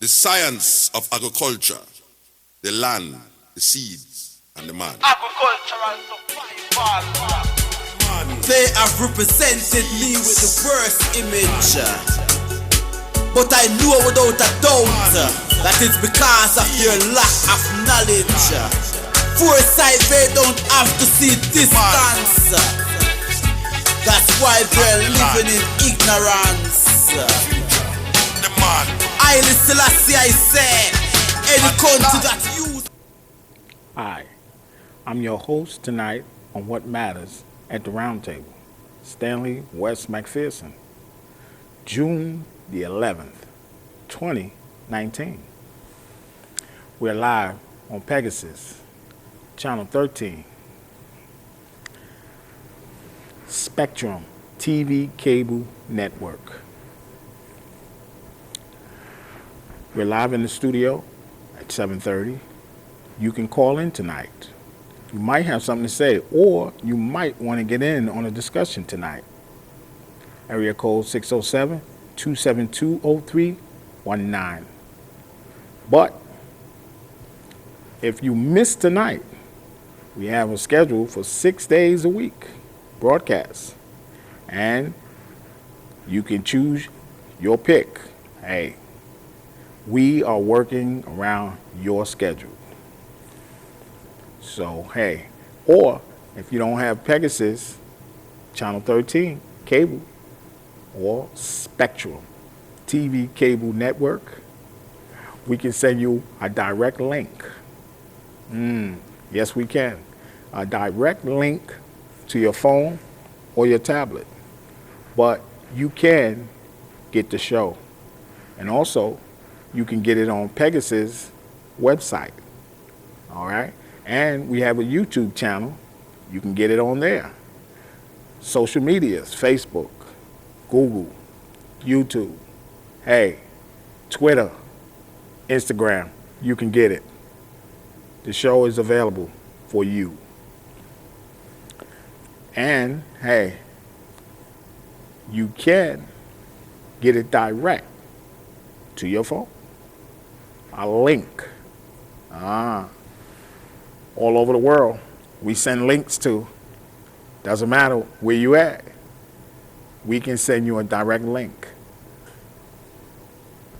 The science of agriculture, the land, the seeds, and the man. Agricultural survival. They have represented me with the worst image, but I know without a doubt that it's because of your lack of knowledge. Foresight, they don't have to see distance. That's why they're living in ignorance. The man. I Selassie, I say, any country that you. Hi, I'm your host tonight on What Matters at the Roundtable, Stanley West McPherson, June the 11th, 2019. We're live on Pegasus, Channel 13, Spectrum TV Cable Network. We're live in the studio at 7:30. You can call in tonight. You might have something to say, or you might want to get in on a discussion tonight. Area code 607-272-0319. But if you miss tonight, we have a schedule for 6 days a week broadcast, and you can choose your pick. Hey, we are working around your schedule. So, hey, or if you don't have Pegasus, Channel 13, cable, or Spectrum TV Cable Network, we can send you a direct link. Yes, we can. A direct link to your phone or your tablet. But you can get the show. And also, you can get it on Pegasus website. All right? And we have a YouTube channel. You can get it on there. Social medias, Facebook, Google, YouTube, hey, Twitter, Instagram, you can get it. The show is available for you. And, hey, you can get it direct to your phone. A link. All over the world, we send links to. Doesn't matter where you at. We can send you a direct link.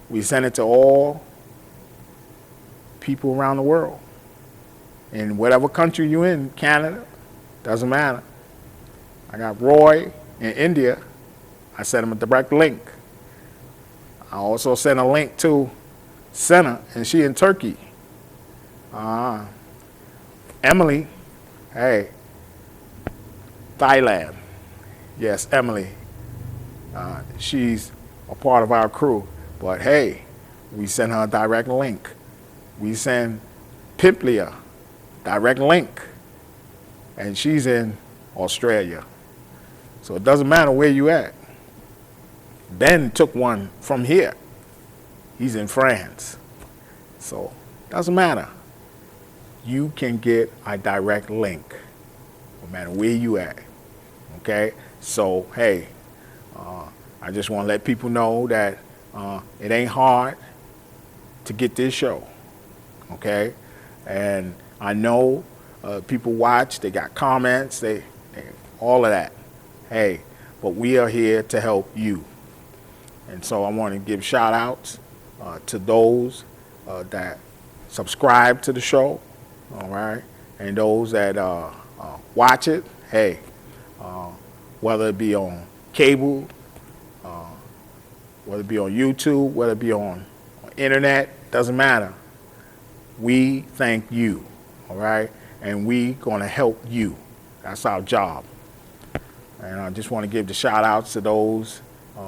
We send it to all people around the world. In whatever country you're in, Canada, doesn't matter. I got Roy in India. I sent him a direct link. I also sent a link to Senna, and she in Turkey. Emily, hey, Thailand. Yes, Emily. She's a part of our crew. But hey, we send her a direct link. We send Pimplia direct link. And she's in Australia. So it doesn't matter where you at. Ben took one from here. He's in France. So it doesn't matter. You can get a direct link, no matter where you at, okay? So, hey, I just want to let people know that it ain't hard to get this show, okay? And I know people watch, they got comments, they all of that. Hey, but we are here to help you. And so I want to give shout outs to those that subscribe to the show. All right, and those that watch it, hey, whether it be on cable, whether it be on YouTube, whether it be on internet, doesn't matter. We thank you, all right, and we gonna help you. That's our job. And I just want to give the shout outs to those,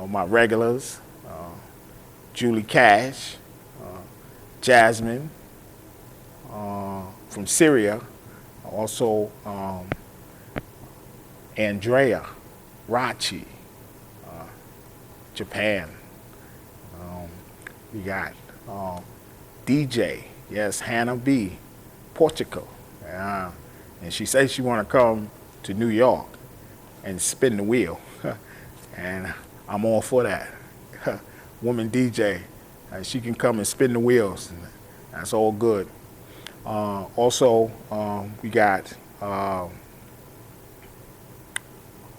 my regulars, Julie Cash, Jasmine, from Syria, also Andrea, Rachi, Japan. We got DJ, yes, Hannah B, Portugal. And she says she want to come to New York and spin the wheel. And I'm all for that. Woman DJ, and she can come and spin the wheels. And that's all good. Also, we got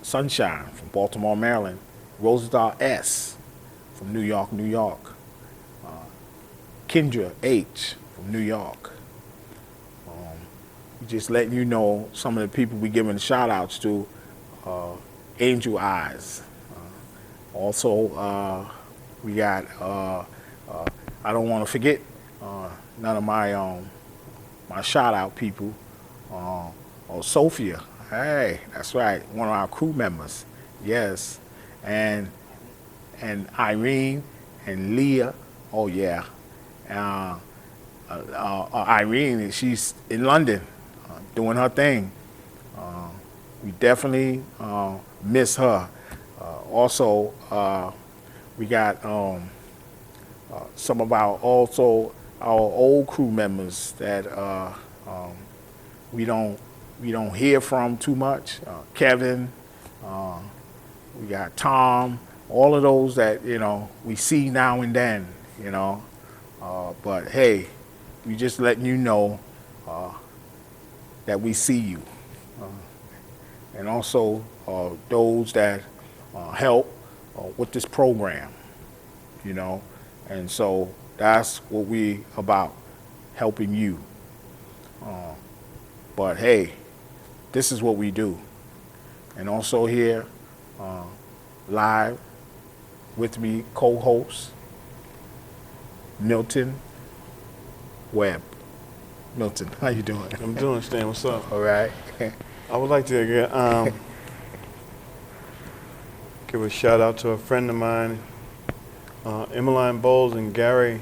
Sunshine from Baltimore, Maryland. Rosedar S. from New York, New York. Kendra H. from New York. Just letting you know some of the people we giving shout outs to. Angel Eyes. Also, we got, I don't want to forget none of my my shout out people. Sophia, hey, that's right, one of our crew members, yes. And Irene and Leah, oh yeah. Irene, she's in London doing her thing. We definitely miss her. Also, we got some of our old crew members that we don't hear from too much. Kevin, we got Tom, all of those that we see now and then. But hey, we just letting you know that we see you. And also those that help with this program, and so that's what we about, helping you. But hey, this is what we do. And also here, live with me, co-host, Milton, Webb. Milton, how you doing? I'm doing, Stan. What's up? All right. I would like to give a shout out to a friend of mine, Emmeline Bowles and Gary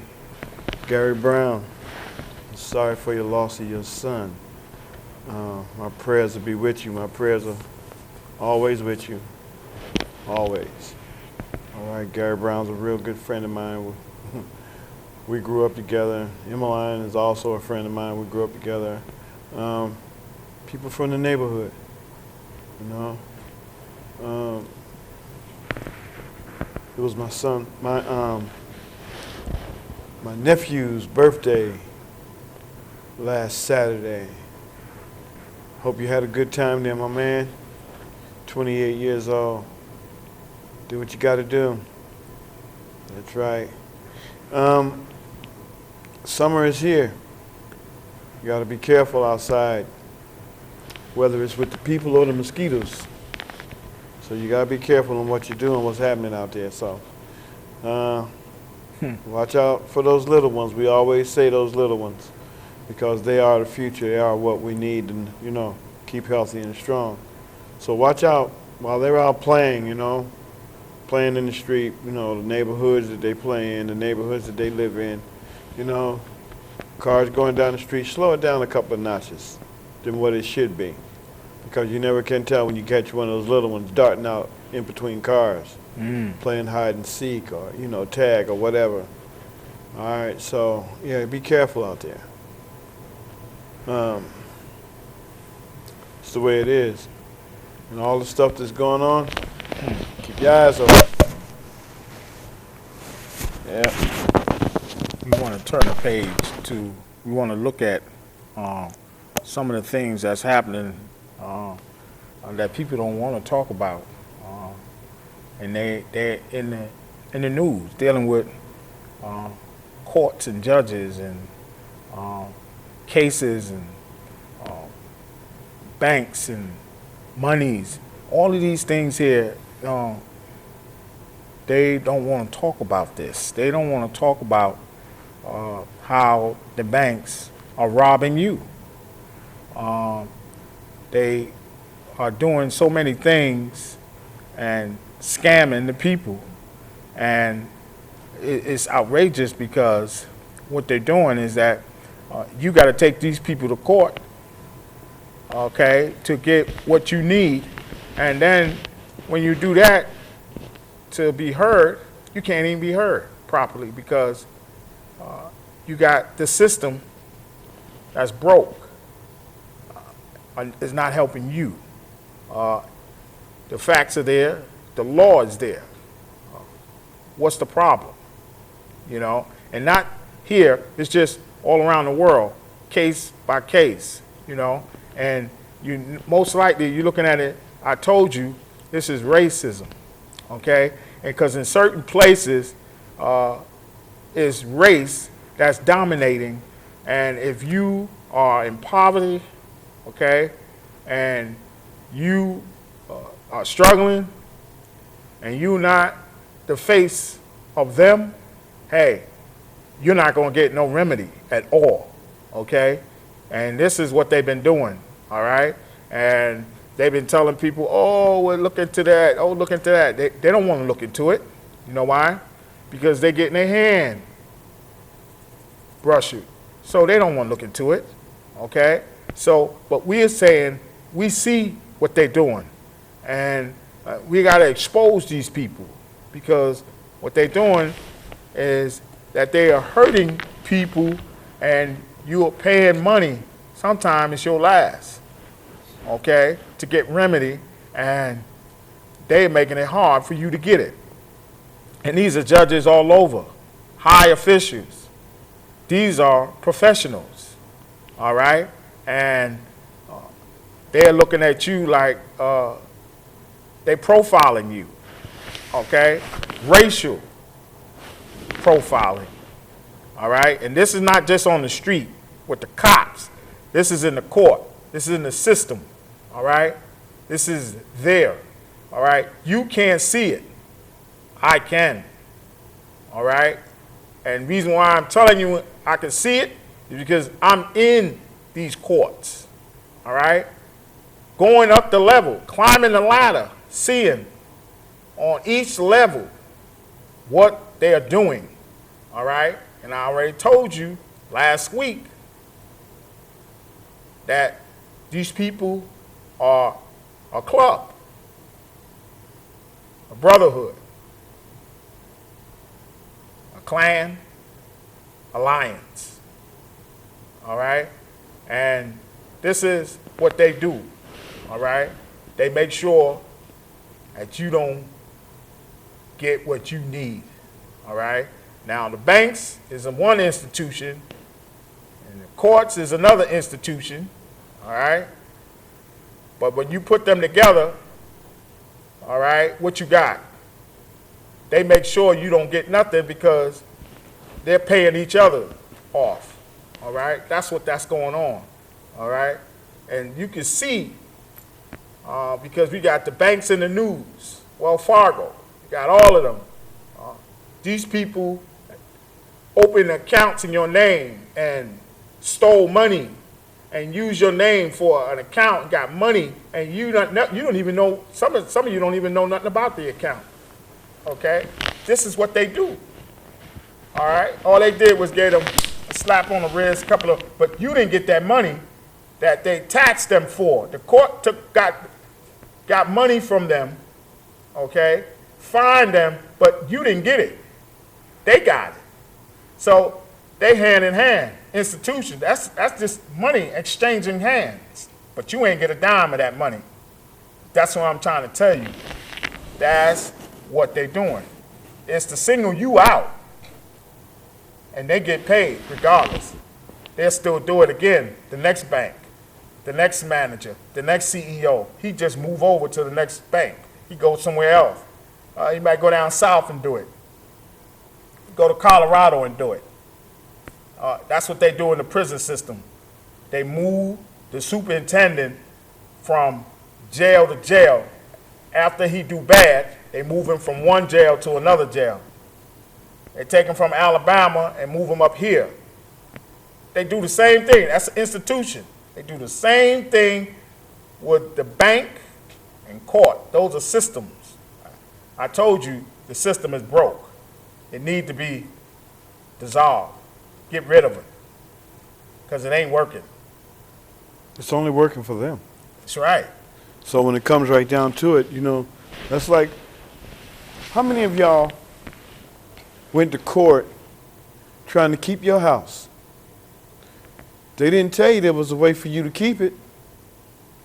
Brown. Sorry for your loss of your son. My prayers will be with you. My prayers are always with you. Always. All right, Gary Brown's a real good friend of mine. We grew up together. Emmeline is also a friend of mine. We grew up together. People from the neighborhood, it was my son, my nephew's birthday last Saturday. Hope you had a good time there, my man. 28 years old. Do what you got to do. That's right. Summer is here. You got to be careful outside, whether it's with the people or the mosquitoes. So you got to be careful on what you're doing, what's happening out there. So watch out for those little ones. We always say those little ones because they are the future. They are what we need to, keep healthy and strong. So watch out while they're out playing, playing in the street, the neighborhoods that they play in, the neighborhoods that they live in, cars going down the street, slow it down a couple of notches than what it should be. Because you never can tell when you catch one of those little ones darting out in between cars, playing hide and seek or, tag or whatever. All right, so, yeah, be careful out there. It's the way it is. And all the stuff that's going on, keep your eyes open. Yeah. We want to turn the page we want to look at some of the things that's happening that people don't want to talk about. And they're in the news, dealing with courts and judges and cases and banks and monies. All of these things here, they don't want to talk about this. They don't want to talk about how the banks are robbing you. They are doing so many things and scamming the people. And it's outrageous because what they're doing is that you got to take these people to court, okay, to get what you need. And then when you do that, to be heard, you can't even be heard properly because you got the system that's broke. It's not helping you. The facts are there. The law is there. What's the problem? you know, and not here, it's just all around the world, case by case, you know, and you most likely you're looking at it, I told you, this is racism, okay, and because in certain places it's race that's dominating, and if you are in poverty, okay, and you are struggling, and you're not the face of them, hey, you're not going to get no remedy at all, okay? And this is what they've been doing, all right? And they've been telling people, oh, well, look into that, oh, look into that. They don't want to look into it. You know why? Because they get in their hand brush it. So they don't want to look into it, okay? So, but we are saying, we see what they're doing. And we got to expose these people, because what they're doing is that they are hurting people, and you are paying money. Sometimes it's your last, okay, to get remedy, and they're making it hard for you to get it. And these are judges all over, high officials. These are professionals, all right? And they're looking at you like they're profiling you, okay? Racial profiling, all right? And this is not just on the street with the cops. This is in the court. This is in the system, all right? This is there, all right? You can't see it. I can, all right? And the reason why I'm telling you I can see it is because I'm in these courts, all right? Going up the level, climbing the ladder, seeing on each level what they are doing, all right? And I already told you last week that these people are a club, a brotherhood, a clan, alliance, all right? And this is what they do, all right? They make sure that you don't get what you need, all right? Now, the banks is one institution, and the courts is another institution, all right? But when you put them together, all right, what you got? They make sure you don't get nothing because they're paying each other off, all right? That's that's going on, all right? And you can see, because we got the banks in the news, Wells Fargo, we got all of them. These people opened accounts in your name and stole money and used your name for an account, got money, and you don't even know, some of you don't even know nothing about the account, okay? This is what they do, all right? All they did was get them a slap on the wrist, but you didn't get that money that they taxed them for. The court got money from them, okay? Fined them, but you didn't get it. They got it. So they hand in hand, institution. That's just money exchanging hands. But you ain't get a dime of that money. That's what I'm trying to tell you. That's what they're doing. It's to single you out. And they get paid regardless. They'll still do it again. The next bank, the next manager, the next CEO, he just move over to the next bank. He goes somewhere else. He might go down south and do it. Go to Colorado and do it. That's what they do in the prison system. They move the superintendent from jail to jail. After he do bad, they move him from one jail to another jail. They take him from Alabama and move him up here. They do the same thing. That's an institution. They do the same thing with the bank and court. Those are systems. I told you the system is broke. It needs to be dissolved. Get rid of it. Because it ain't working. It's only working for them. That's right. So when it comes right down to it, you know, that's like, how many of y'all went to court trying to keep your house? They didn't tell you there was a way for you to keep it.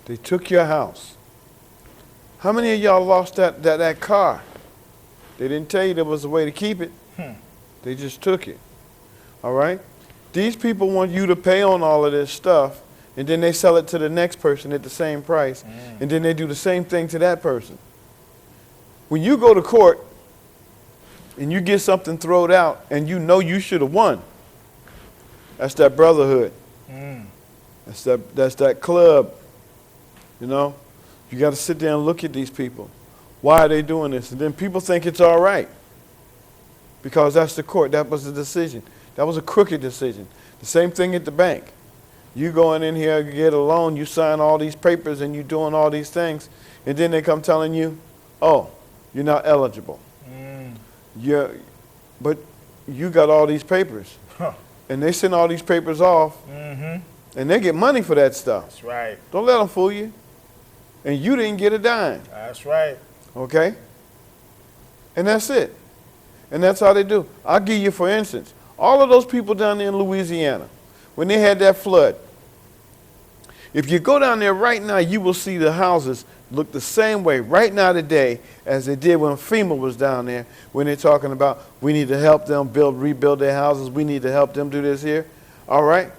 They took your house. How many of y'all lost that car? They didn't tell you there was a way to keep it. They just took it. All right? These people want you to pay on all of this stuff, and then they sell it to the next person at the same price, and then they do the same thing to that person. When you go to court and you get something thrown out and you know you should have won, that's that brotherhood. That's that club. You know? You got to sit there and look at these people. Why are they doing this? And then people think it's all right because that's the court. That was the decision. That was a crooked decision. The same thing at the bank. You going in here, you get a loan, you sign all these papers, and you doing all these things, and then they come telling you, oh, you're not eligible. But you got all these papers. And they send all these papers off, and they get money for that stuff. That's right. Don't let them fool you. And you didn't get a dime. That's right. Okay? And that's it. And that's how they do. I'll give you, for instance, all of those people down there in Louisiana, when they had that flood, if you go down there right now, you will see the houses look the same way right now today as they did when FEMA was down there, when they're talking about we need to help them rebuild their houses, we need to help them do this here. All right?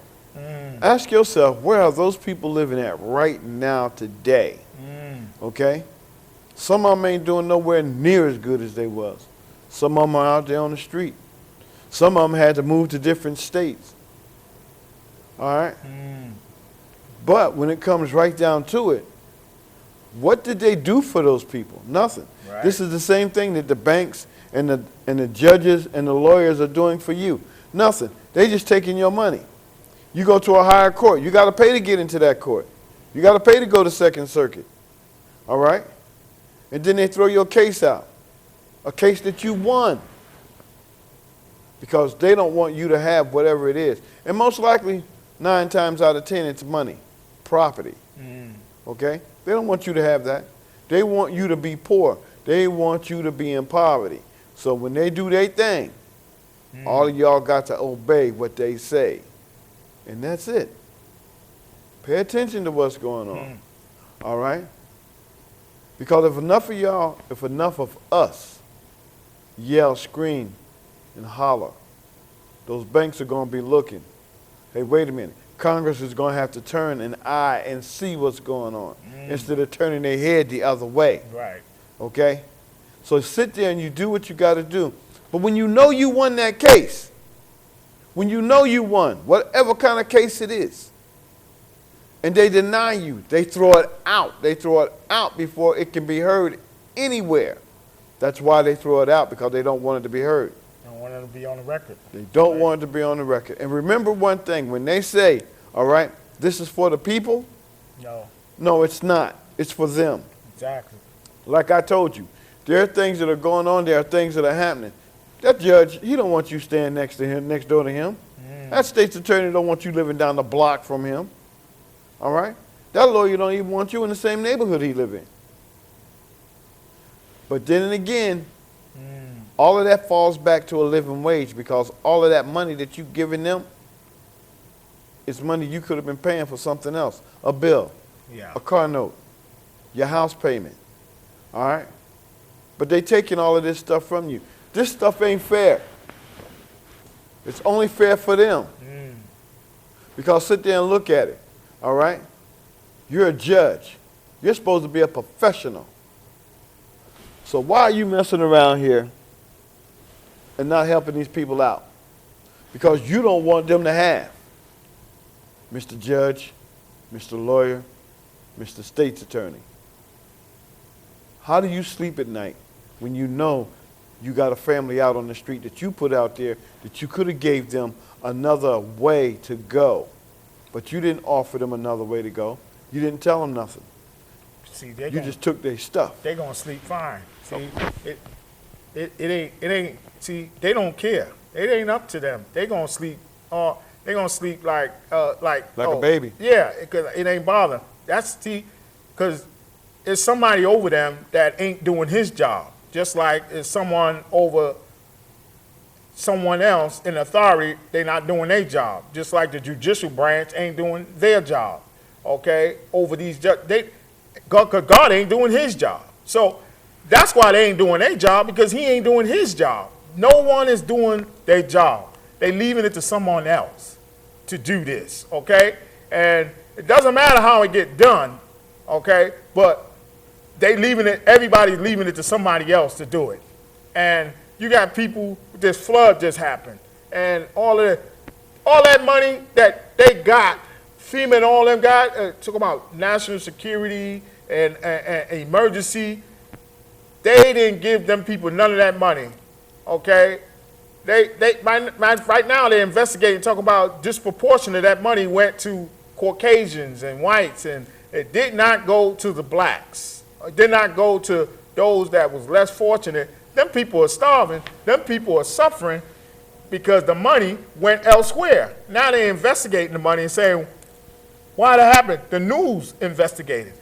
Ask yourself, where are those people living at right now today? Okay? Some of them ain't doing nowhere near as good as they was. Some of them are out there on the street. Some of them had to move to different states. All right? But when it comes right down to it, what did they do for those people? Nothing. Right. This is the same thing that the banks and the judges and the lawyers are doing for you. Nothing. They just taking your money. You go to a higher court. You got to pay to get into that court. You got to pay to go to Second Circuit. All right? And then they throw your case out. A case that you won. Because they don't want you to have whatever it is. And most likely, 9 times out of 10, it's money, property. Okay? They don't want you to have that. They want you to be poor. They want you to be in poverty. So when they do their thing, all of y'all got to obey what they say. And that's it. Pay attention to what's going on. All right? Because if enough of y'all, if enough of us yell, scream, and holler, those banks are going to be looking. Hey, wait a minute. Congress is going to have to turn an eye and see what's going on instead of turning their head the other way. Right. Okay? So sit there and you do what you got to do. But when you know you won that case, when you know you won, whatever kind of case it is, and they deny you, they throw it out. They throw it out before it can be heard anywhere. That's why they throw it out, because they don't want it to be heard. They don't want it to be on the record. They don't want it to be on the record. And remember one thing, when they say, all right, this is for the people, no, it's not. It's for them. Exactly. Like I told you, there are things that are going on, there are things that are happening. That judge, he don't want you staying next door to him. That state's attorney don't want you living down the block from him. All right? That lawyer don't even want you in the same neighborhood he live in. But then again, all of that falls back to a living wage, because all of that money that you've given them is money you could have been paying for something else. A bill, a car note, your house payment. All right? But they taking all of this stuff from you. This stuff ain't fair. It's only fair for them. Because sit there and look at it. All right? You're a judge. You're supposed to be a professional. So why are you messing around here and not helping these people out? Because you don't want them to have. Mr. Judge, Mr. Lawyer, Mr. State's Attorney. How do you sleep at night when you know you got a family out on the street that you put out there that you could have gave them another way to go, but you didn't offer them another way to go? You didn't tell them nothing. See, you just took their stuff. They're gonna sleep fine. See, it ain't. See, they don't care. It ain't up to them. They gonna sleep. They gonna sleep like a baby. Yeah, because it ain't bother. That's because it's somebody over them that ain't doing his job. Just like it's someone over someone else in authority, they're not doing their job. Just like the judicial branch ain't doing their job. Okay, over these God ain't doing his job. So that's why they ain't doing their job, because he ain't doing his job. No one is doing their job. They leaving it to someone else to do this, okay? And it doesn't matter how it get done, okay? But everybody's leaving it to somebody else to do it. And you got people, this flood just happened. And all that money that they got, FEMA and all them got, talk about national security and emergency, they didn't give them people none of that money, okay? Right now they're investigating, talking about disproportionate that money went to Caucasians and whites, and it did not go to the blacks. It did not go to those that was less fortunate. Them people are starving. Them people are suffering because the money went elsewhere. Now they're investigating the money and saying, why that happened? The news investigated.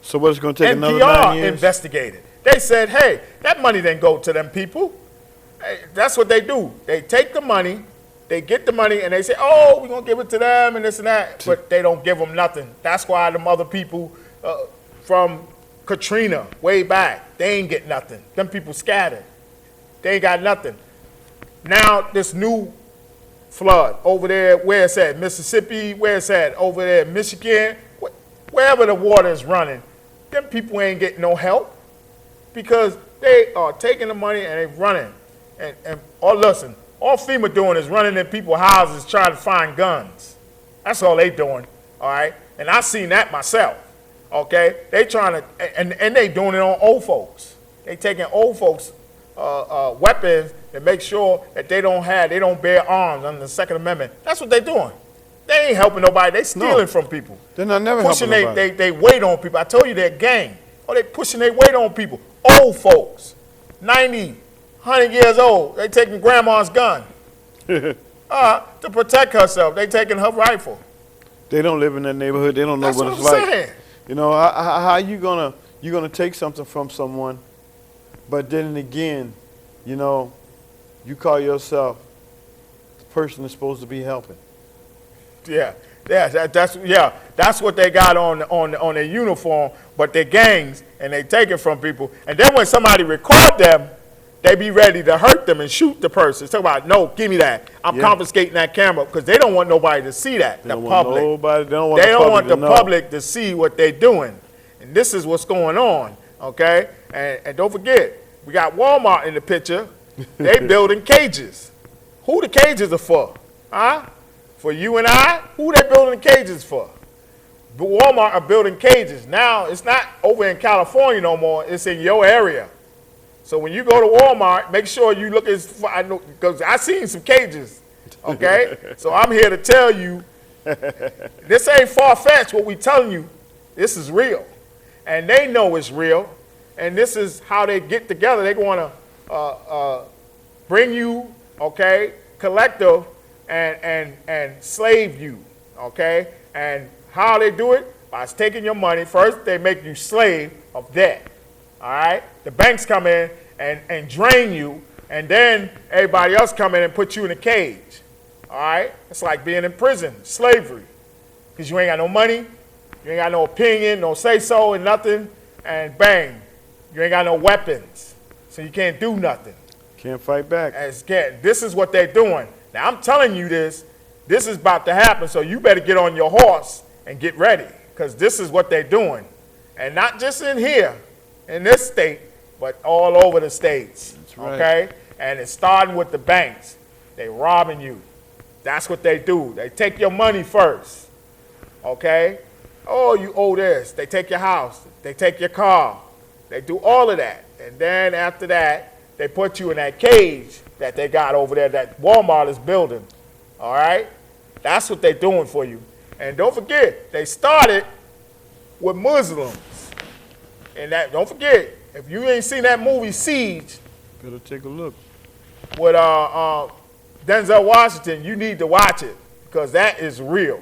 So what's going to take another 9 NPR years? investigated. They said, hey, that money didn't go to them people. Hey, that's what they do. They take the money, they get the money, and they say, oh, we're going to give it to them and this and that. But they don't give them nothing. That's why them other people from Katrina way back, they ain't get nothing. Them people scattered. They ain't got nothing. Now this new flood over there, where it's at, Mississippi, where it's at, over there, Michigan, wherever the water is running, them people ain't getting no help because they are taking the money and they running. Listen, all FEMA doing is running in people's houses trying to find guns. That's all they doing, all right? And I seen that myself, okay? They trying to, and they doing it on old folks. They taking old folks' weapons to make sure that they don't bear arms under the Second Amendment. That's what they doing. They ain't helping nobody. They stealing from people. They're not never pushing helping nobody. They weight on people. I told you they're gang. Oh, they pushing their weight on people. Old folks, 90, 100 years old. They taking grandma's gun to protect herself. They taking her rifle. They don't live in that neighborhood. They don't know That's what what it's I'm like. saying. You know, how you gonna take something from someone, but then again, you know, you call yourself the person that's supposed to be helping. That's what they got on their uniform, but they're gangs and they take it from people. And then when somebody record them, they be ready to hurt them and shoot the person. Talk about, no, give me that. I'm confiscating that camera because they don't want nobody to see that. They don't want the public to see what they're doing. And this is what's going on, okay? And don't forget, we got Walmart in the picture. They building cages. Who the cages are for? Huh? For you and I? Who they building cages for? But Walmart are building cages. Now, it's not over in California no more. It's in your area. So when you go to Walmart, make sure you look because I seen some cages, okay? So I'm here to tell you, this ain't far-fetched what we telling you. This is real. And they know it's real. And this is how they get together. They want to bring you, okay, collective and slave you, okay? And how they do it? By taking your money. First, they make you slave of debt, all right? The banks come in and drain you, and then everybody else come in and put you in a cage, all right? It's like being in prison, slavery, because you ain't got no money, you ain't got no opinion, no say-so and nothing, and bang, you ain't got no weapons, so you can't do nothing. Can't fight back. This is what they're doing. Now, I'm telling you this is about to happen, so you better get on your horse and get ready, because this is what they're doing. And not just in here, in this state, but all over the states. That's right. Okay? And it's starting with the banks. They robbing you. That's what they do. They take your money first. Okay? Oh, you owe this. They take your house. They take your car. They do all of that. And then after that, they put you in that cage that they got over there that Walmart is building. All right? That's what they're doing for you. And don't forget, they started with Muslims. And that, don't forget, if you ain't seen that movie Siege, better take a look. With Denzel Washington, you need to watch it because that is real.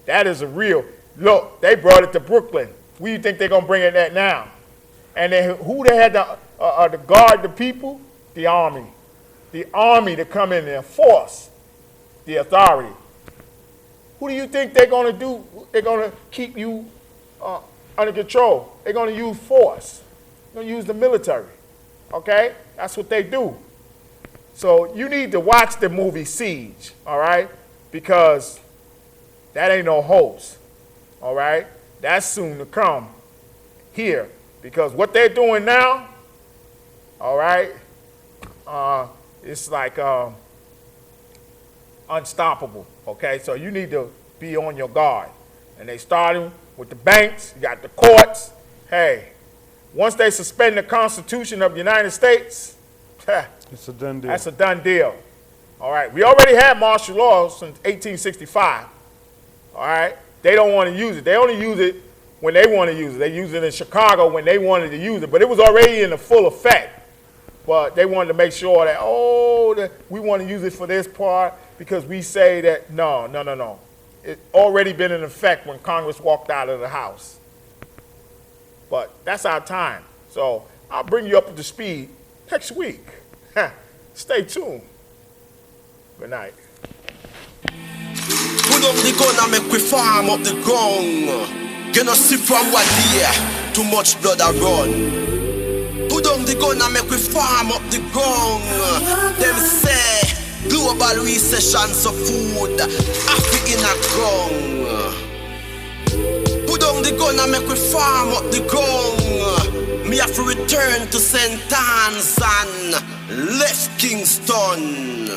That is a real. Look, they brought it to Brooklyn. Where you think they're gonna bring it at now? And then who they had to guard the people? The army. The army to come in and enforce the authority. Who do you think they're gonna do? They're gonna keep you under control. They're gonna use force. They're gonna use the military. Okay? That's what they do. So you need to watch the movie Siege, all right? Because that ain't no host, all right? That's soon to come here. Because what they're doing now, all right, it's like unstoppable, okay? So you need to be on your guard. And they starting with the banks, you got the courts. Hey, once they suspend the Constitution of the United States, It's a done deal. that's a done deal. All right, we already had martial law since 1865. All right, they don't want to use it. They only use it when they want to use it. They use it in Chicago when they wanted to use it, but it was already in the full effect. But they wanted to make sure that, we want to use it for this part because we say that, no. It's already been in effect when Congress walked out of the House. But that's our time. So I'll bring you up to speed next week. Stay tuned. Good night. Put up the gun and make we farm up the ground. You know see from what year, too much blood a run. Put up the gun and make we farm up the ground. Them say global recession so food Africa in a ground. Put down the gun and make we farm up the ground. Me have to return to St. Anne's and left Kingston.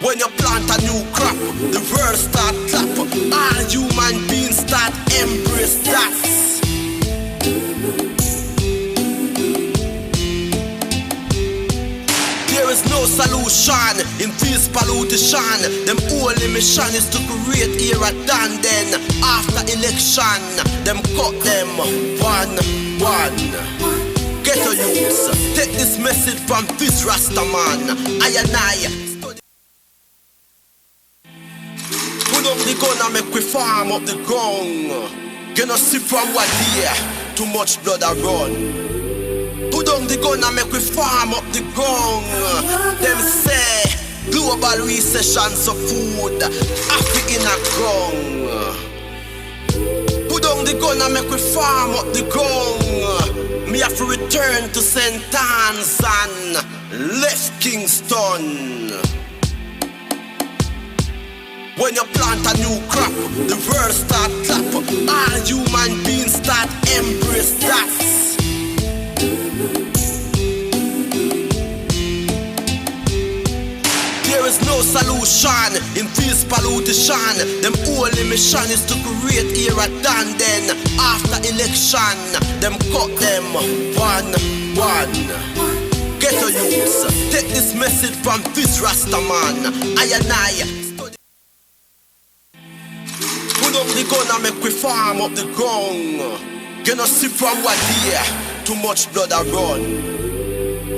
When you plant a new crop, the world start clap. All human beings start embrace that. There is no solution in this pollution. Them only mission is to create era done. Then after election, them cut them one. Get a use. Take this message from this Rasta man. I and I. Put up the gun and make we farm up the ground. You know see from what year, too much blood a run. Put down the gun and make we farm up the ground. Them say global recession so food Africa in a ground. Put down the gun and make we farm up the ground. Me have to return to St. Anne's and left Kingston. When you plant a new crop, the world start clap. All human beings start embrace that. There is no solution in this pollution. Them only mission is to create era done. Then after election, them cut them one. Get a use. Take this message from this Rasta man. I and I. Put up the gun and make we farm up the ground. You know see from what year, too much blood a run.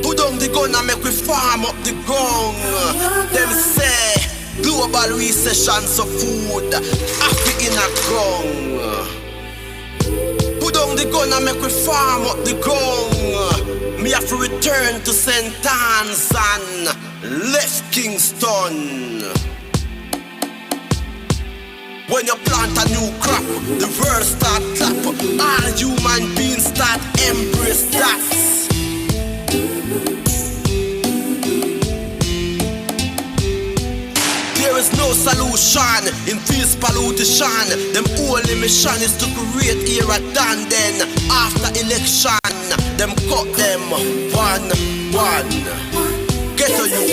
Put down the gun and make we farm up the ground. Them say global recession so food Africa in a ground. Put down the gun and make we farm up the ground. Me have to return to St. Anne's and left Kingston. When you plant a new crop, the world start clap. All human beings start embrace that. There is no solution in this pollution. Them only mission is to create era done. Then after election, them cut them one. Get a youth.